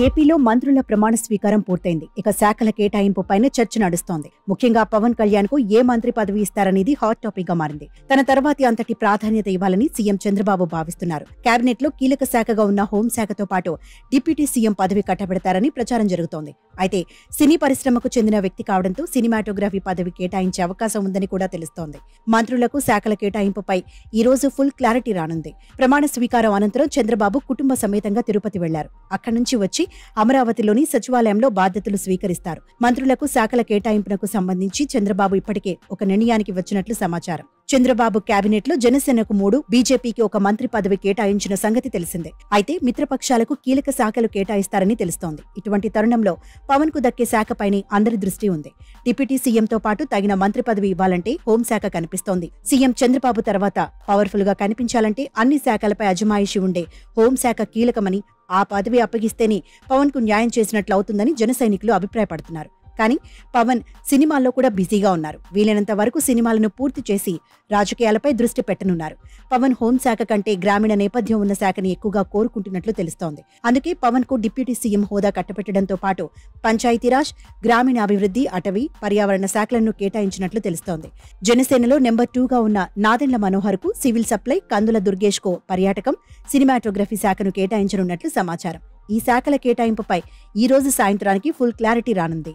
ఏపీలో మంత్రుల ప్రమాణ స్వీకారం పూర్తయింది. ఇక శాఖల కేటాయింపు పైన చర్చ నడుస్తోంది. ముఖ్యంగా పవన్ కళ్యాణ్ కు ఏ మంత్రి పదవి ఇస్తారనేది హాట్ టాపిక్ గా మారింది. తన తర్వాతి అంతటి ప్రాధాన్యత ఇవ్వాలని సీఎం చంద్రబాబు భావిస్తున్నారు. కేబినెట్ లో కీలక శాఖగా ఉన్న హోంశాఖతో పాటు డిప్యూటీ సీఎం పదవి కట్టబెడతారని ప్రచారం జరుగుతోంది. అయితే సినీ పరిశ్రమకు చెందిన వ్యక్తి కావడంతో సినిమాటోగ్రఫీ పదవి కేటాయించే అవకాశం ఉందని కూడా తెలుస్తోంది. మంత్రులకు శాఖల కేటాయింపుపై ఈ రోజు ఫుల్ క్లారిటీ రానుంది. ప్రమాణ స్వీకారం అనంతరం చంద్రబాబు కుటుంబ సమేతంగా తిరుపతి వెళ్లారు. అక్కడి నుంచి వచ్చి అమరావతిలోని సచివాలయంలో బాధ్యతలు స్వీకరిస్తారు. మంత్రులకు శాఖల కేటాయింపునకు సంబంధించి చంద్రబాబు ఇప్పటికే ఒక నిర్ణయానికి వచ్చినట్లు సమాచారం. చంద్రబాబు కేబినెట్ లో జనసేనకు 3, బీజేపీకి ఒక మంత్రి పదవి కేటాయించిన సంగతి తెలిసిందే. అయితే మిత్రపక్షాలకు కీలక శాఖలు కేటాయిస్తారని తెలుస్తోంది. ఇటువంటి తరుణంలో పవన్ కు దక్కే శాఖపైనే అందరి దృష్టి ఉంది. డిప్యూటీ సీఎంతో పాటు తగిన మంత్రి పదవి ఇవ్వాలంటే హోంశాఖ కనిపిస్తోంది. సీఎం చంద్రబాబు తర్వాత పవర్ఫుల్ గా కనిపించాలంటే అన్ని శాఖలపై అజమాయిషీ ఉండే హోంశాఖ కీలకమని, ఆ పదవి అప్పగిస్తేనే పవన్ కు న్యాయం చేసినట్లు అవుతుందని జన సైనికులు అభిప్రాయపడుతున్నారు. కానీ పవన్ సినిమాల్లో కూడా బిజీగా ఉన్నారు. వీలైనంత వరకు సినిమాలను పూర్తి చేసి రాజకీయాలపై దృష్టి పెట్టనున్నారు. పవన్ హోంశాఖ కంటే గ్రామీణ నేపథ్యం ఉన్న శాఖని ఎక్కువగా కోరుకుంటున్నట్లు తెలుస్తోంది. అందుకే పవన్ కు డిప్యూటీ సీఎం హోదా కట్టబెట్టడంతో పాటు పంచాయతీరాజ్, గ్రామీణాభివృద్ధి, అటవీ, పర్యావరణ శాఖలను కేటాయించినట్లు తెలుస్తోంది. జనసేనలో నెంబర్ 2గా ఉన్న నాదెండ్ల మనోహర్ కు సివిల్ సప్లై, కందుల దుర్గేష్ కు పర్యాటకం, సినిమాటోగ్రఫీ శాఖను కేటాయించనున్నట్లు సమాచారం. ఈ శాఖల కేటాయింపుపై ఈ రోజు సాయంత్రానికి ఫుల్ క్లారిటీ రానుంది.